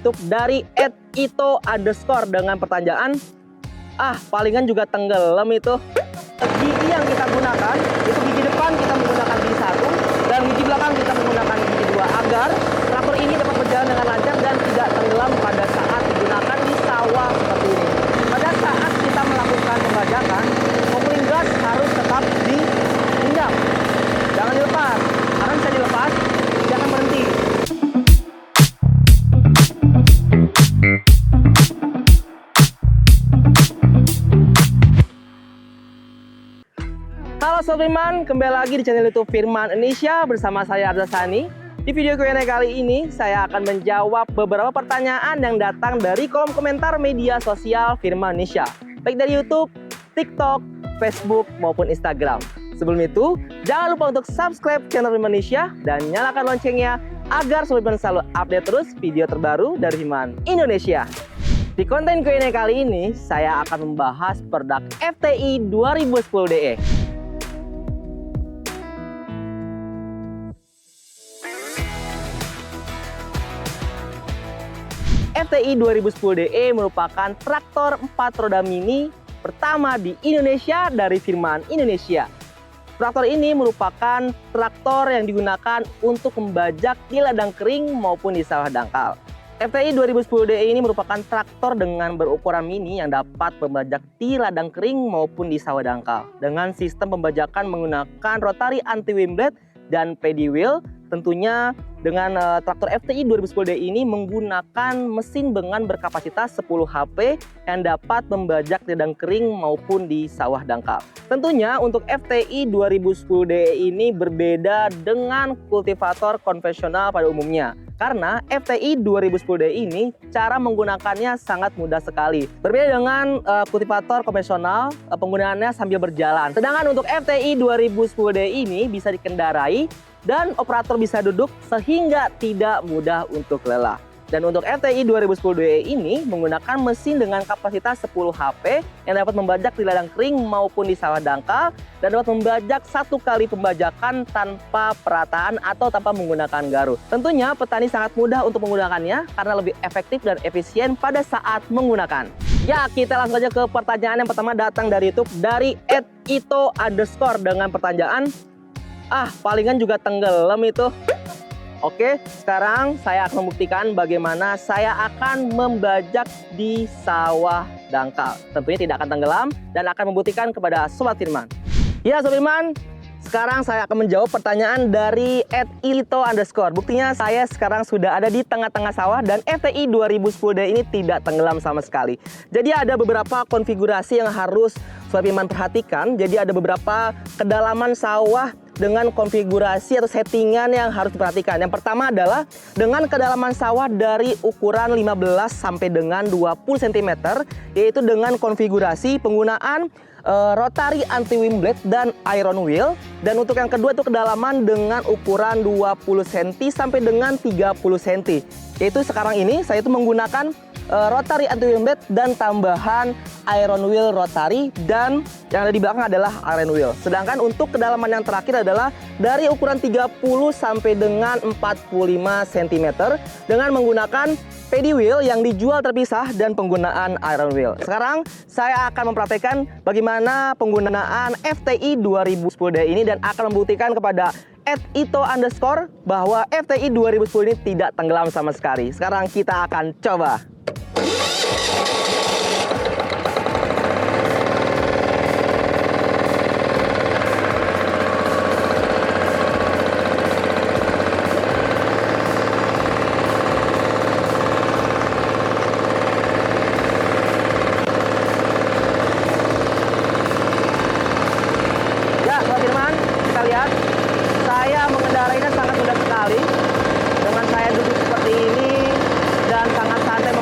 YouTube dari @ito_underscore dengan pertanyaan, palingan juga tenggelam itu. Gigi yang kita gunakan itu gigi depan kita menggunakan gigi 1 dan gigi belakang kita menggunakan gigi 2 agar traktor ini dapat berjalan dengan lancar dan tidak tenggelam pada saat digunakan di sawah seperti ini. Pada saat kita melakukan pembajakan, kopling gas harus tetap diinjak, jangan dilepas, karena bisa dilepas dia akan berhenti. Halo Sobat Firman, kembali lagi di channel YouTube Firman Indonesia bersama saya Arza Sani. Di video Q&A kali ini, saya akan menjawab beberapa pertanyaan yang datang dari kolom komentar media sosial Firman Indonesia, baik dari YouTube, TikTok, Facebook, maupun Instagram. Sebelum itu, jangan lupa untuk subscribe channel Firman Indonesia dan nyalakan loncengnya agar Sobat Firman selalu update terus video terbaru dari Firman Indonesia. Di konten Q&A kali ini, saya akan membahas produk FTI 2010DE. FTI 2010DE merupakan traktor 4 roda mini pertama di Indonesia dari Firman Indonesia. Traktor ini merupakan traktor yang digunakan untuk membajak di ladang kering maupun di sawah dangkal. FTI 2010DE ini merupakan traktor dengan berukuran mini yang dapat membajak di ladang kering maupun di sawah dangkal. Dengan sistem pembajakan menggunakan rotary anti-wind blade dan paddy wheel. Tentunya dengan traktor FTI 2010DE ini menggunakan mesin dengan berkapasitas 10 HP yang dapat membajak di ladang kering maupun di sawah dangkal. Tentunya untuk FTI 2010DE ini berbeda dengan kultivator konvensional pada umumnya. Karena FTI 2010DE ini cara menggunakannya sangat mudah sekali. Berbeda dengan kultivator konvensional, penggunaannya sambil berjalan. Sedangkan untuk FTI 2010DE ini bisa dikendarai dan operator bisa duduk sehingga tidak mudah untuk lelah. Dan untuk FTI 2010DE ini menggunakan mesin dengan kapasitas 10 HP yang dapat membajak di ladang kering maupun di sawah dangkal dan dapat membajak satu kali pembajakan tanpa perataan atau tanpa menggunakan garu. Tentunya petani sangat mudah untuk menggunakannya karena lebih efektif dan efisien pada saat menggunakan. Ya, kita langsung saja ke pertanyaan yang pertama datang dari YouTube dari @ito_underscore dengan pertanyaan, palingan juga tenggelam itu. Oke, sekarang saya akan membuktikan bagaimana saya akan membajak di sawah dangkal. Tentunya tidak akan tenggelam dan akan membuktikan kepada Sobat Firman. Ya Sobat Firman, sekarang saya akan menjawab pertanyaan dari @ito_underscore. Buktinya saya sekarang sudah ada di tengah-tengah sawah dan FTI 2010DE ini tidak tenggelam sama sekali. Jadi ada beberapa konfigurasi yang harus Sobat Firman perhatikan. Jadi ada beberapa kedalaman sawah dengan konfigurasi atau settingan yang harus diperhatikan. Yang pertama adalah dengan kedalaman sawah dari ukuran 15 sampai dengan 20 cm, yaitu dengan konfigurasi penggunaan rotary anti-wind blade dan iron wheel. Dan untuk yang kedua itu kedalaman dengan ukuran 20 cm sampai dengan 30 cm. Yaitu sekarang ini saya itu menggunakan rotary anti-wind blade dan tambahan iron wheel rotary, dan yang ada di belakang adalah iron wheel. Sedangkan untuk kedalaman yang terakhir adalah dari ukuran 30 sampai dengan 45 cm dengan menggunakan paddy wheel yang dijual terpisah dan penggunaan iron wheel. Sekarang saya akan mempraktekkan bagaimana penggunaan FTI 2010DE ini dan akan membuktikan kepada @ito_underscore bahwa FTI 2010 ini tidak tenggelam sama sekali. Sekarang kita akan coba. Lihat, saya mengendarainya sangat mudah sekali dengan saya duduk seperti ini dan sangat santai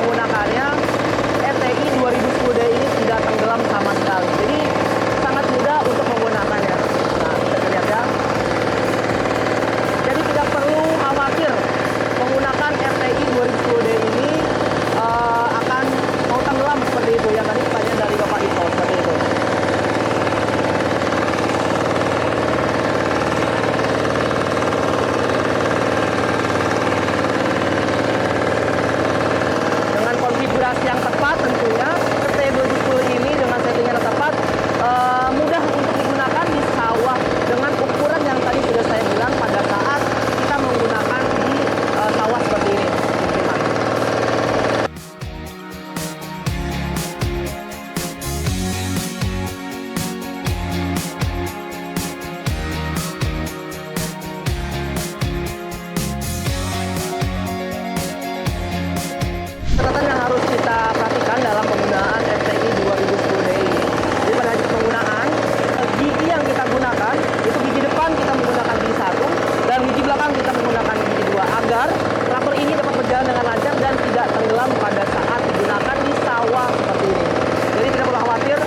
berjalan dengan lancar dan tidak tenggelam pada saat digunakan di sawah seperti ini. Jadi tidak perlu khawatir,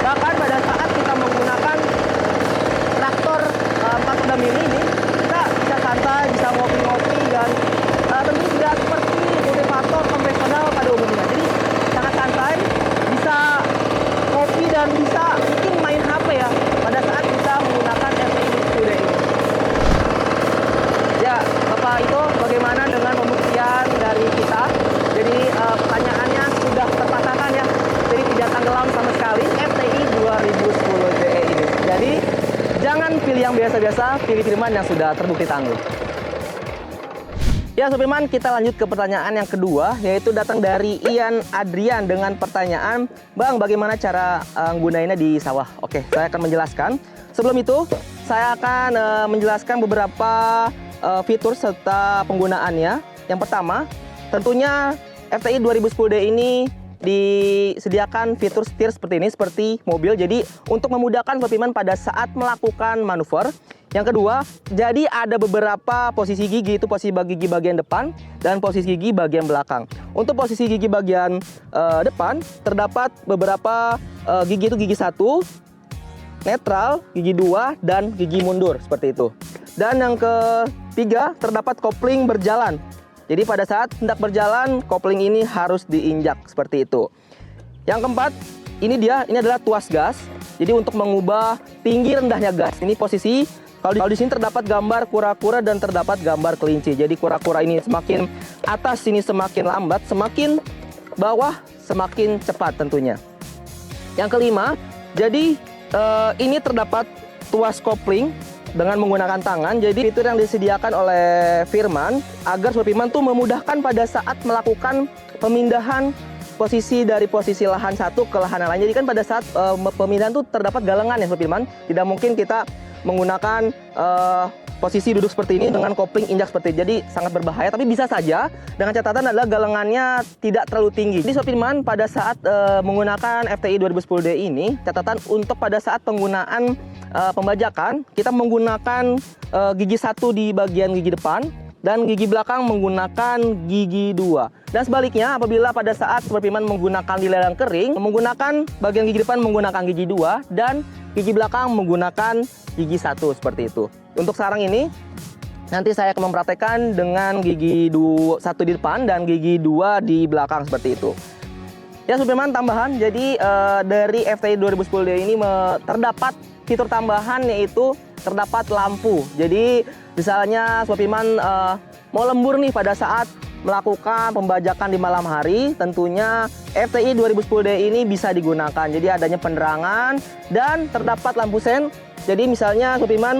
bahkan pada saat kita menggunakan traktor 4 roda mini ini, kita bisa santai, bisa ngopi-ngopi, dan tentu tidak seperti kultivator konvensional pada umumnya. Jadi sangat santai, bisa ngopi dan bisa mungkin main HP ya pada saat kita menggunakan FTI 10D ini. Ya, Bapak itu bagaimana dengan pembuktian dari kita? Jadi pertanyaannya sudah terpatahkan ya. Jadi tidak tenggelam sama sekali FTI 2010 DE ini. Jadi jangan pilih yang biasa-biasa, pilih Firman yang sudah terbukti tangguh. Ya Sobat Firman, kita lanjut ke pertanyaan yang kedua, yaitu datang dari Ian Adrian dengan pertanyaan, Bang, bagaimana cara menggunainnya di sawah? Oke, saya akan menjelaskan. Sebelum itu, saya akan menjelaskan beberapa fitur serta penggunaannya. Yang pertama, tentunya FTI 2010D ini disediakan fitur setir seperti ini, seperti mobil. Jadi untuk memudahkan Sobat Firman pada saat melakukan manuver. Yang kedua, jadi ada beberapa posisi gigi, itu posisi gigi bagian depan dan posisi gigi bagian belakang. Untuk posisi gigi bagian depan terdapat beberapa gigi, itu gigi 1, netral, gigi 2, dan gigi mundur seperti itu. Dan yang ketiga, terdapat kopling berjalan. Jadi pada saat hendak berjalan, kopling ini harus diinjak seperti itu. Yang keempat, ini adalah tuas gas. Jadi untuk mengubah tinggi rendahnya gas, ini posisi. Kalau di sini terdapat gambar kura-kura dan terdapat gambar kelinci. Jadi kura-kura ini semakin atas ini semakin lambat, semakin bawah semakin cepat tentunya. Yang kelima, jadi ini terdapat tuas kopling dengan menggunakan tangan. Jadi fitur yang disediakan oleh Firman agar Sobat Firman tuh memudahkan pada saat melakukan pemindahan posisi dari posisi lahan satu ke lahan lain. Jadi kan pada saat pemindahan tuh terdapat galengan ya Sobat Firman. Tidak mungkin kita menggunakan posisi duduk seperti ini dengan kopling injak seperti ini. Jadi sangat berbahaya, tapi bisa saja dengan catatan adalah galengannya tidak terlalu tinggi. Jadi Sobat Firman pada saat menggunakan FTI 2010D ini, catatan untuk pada saat penggunaan pembajakan, kita menggunakan gigi 1 di bagian gigi depan dan gigi belakang menggunakan gigi 2. Dan sebaliknya, apabila pada saat Sobat Firman menggunakan di ladang kering, menggunakan bagian gigi depan menggunakan gigi 2 dan gigi belakang menggunakan gigi 1 seperti itu. Untuk sarang ini nanti saya akan mempraktekkan dengan gigi 1 di depan dan gigi 2 di belakang seperti itu. Ya Sobat Firman, tambahan, jadi dari FTI 2010D ini terdapat fitur tambahan, yaitu terdapat lampu. Jadi misalnya Sobat Firman mau lembur nih pada saat melakukan pembajakan di malam hari, tentunya FTI 2010D ini bisa digunakan. Jadi adanya penerangan dan terdapat lampu sen. Jadi misalnya Sobat Firman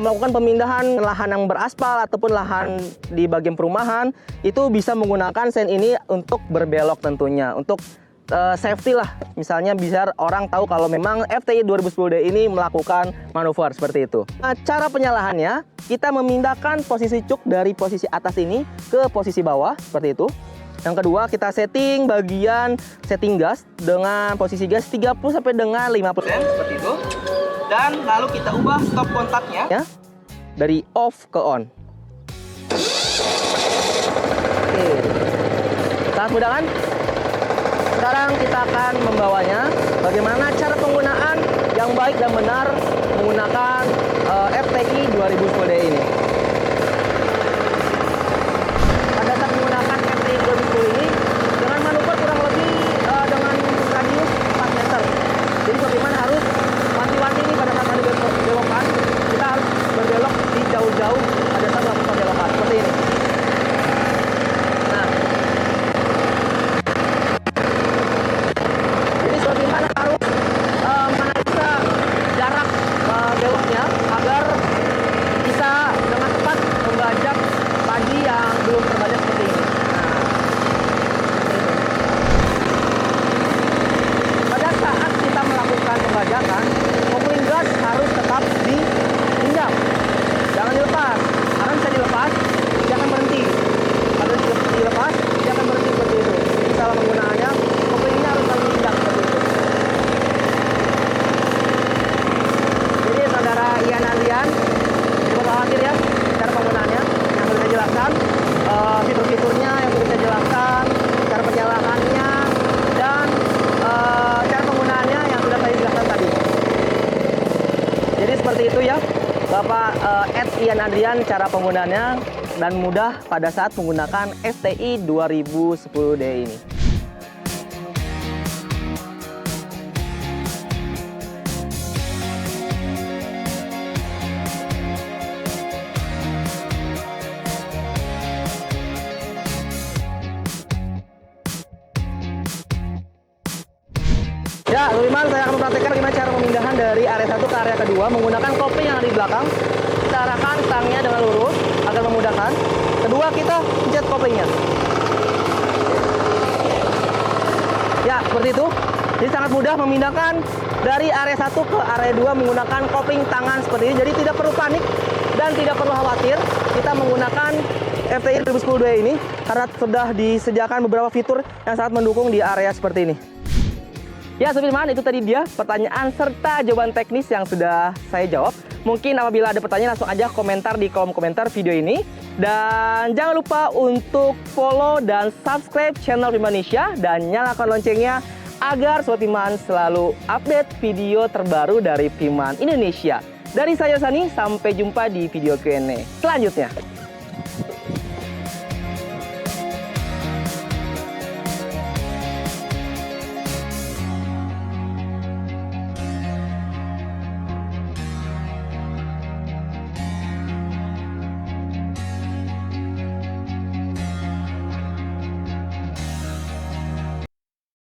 melakukan pemindahan lahan yang beraspal ataupun lahan di bagian perumahan, itu bisa menggunakan sen ini untuk berbelok tentunya, untuk safety lah. Misalnya biar orang tahu kalau memang FTI 2010D ini melakukan manuver seperti itu. Nah, cara penyalahannya, kita memindahkan posisi cuk dari posisi atas ini ke posisi bawah seperti itu. Yang kedua, kita setting bagian setting gas dengan posisi gas 30 sampai dengan 50% seperti itu. Dan lalu kita ubah stop kontaknya ya, dari off ke on. Oke. Sangat mudah kan? Sekarang kita akan membawanya bagaimana cara penggunaan yang baik dan benar menggunakan FTI 2010D ini. Pada saat menggunakan FTI 2010 ini dengan manuver kurang lebih dengan radius 4 meter. Jadi Sobat Firman harus wanti-wanti ini pada saat ada belokan, kita harus berbelok di jauh-jauh pada saat melakukan belokan seperti ini. Sekian Adrian cara penggunaannya dan mudah pada saat menggunakan FTI 2010D ini. Ya, teman-teman, saya akan mempraktikkan bagaimana cara pemindahan dari area 1 ke area kedua menggunakan kopling yang ada di belakang. Kita arahkan stangnya dengan lurus agar memudahkan. Kedua, kita pencet koplingnya. Ya, seperti itu. Jadi sangat mudah memindahkan dari area 1 ke area 2 menggunakan kopling tangan seperti ini. Jadi tidak perlu panik dan tidak perlu khawatir. Kita menggunakan FTI 2010D ini karena sudah disediakan beberapa fitur yang sangat mendukung di area seperti ini. Ya, teman-teman, itu tadi dia pertanyaan serta jawaban teknis yang sudah saya jawab. Mungkin apabila ada pertanyaan langsung aja komentar di kolom komentar video ini. Dan jangan lupa untuk follow dan subscribe channel Indonesia dan nyalakan loncengnya agar Sobat Piman selalu update video terbaru dari Piman Indonesia. Dari saya Sani, sampai jumpa di video Q&A selanjutnya.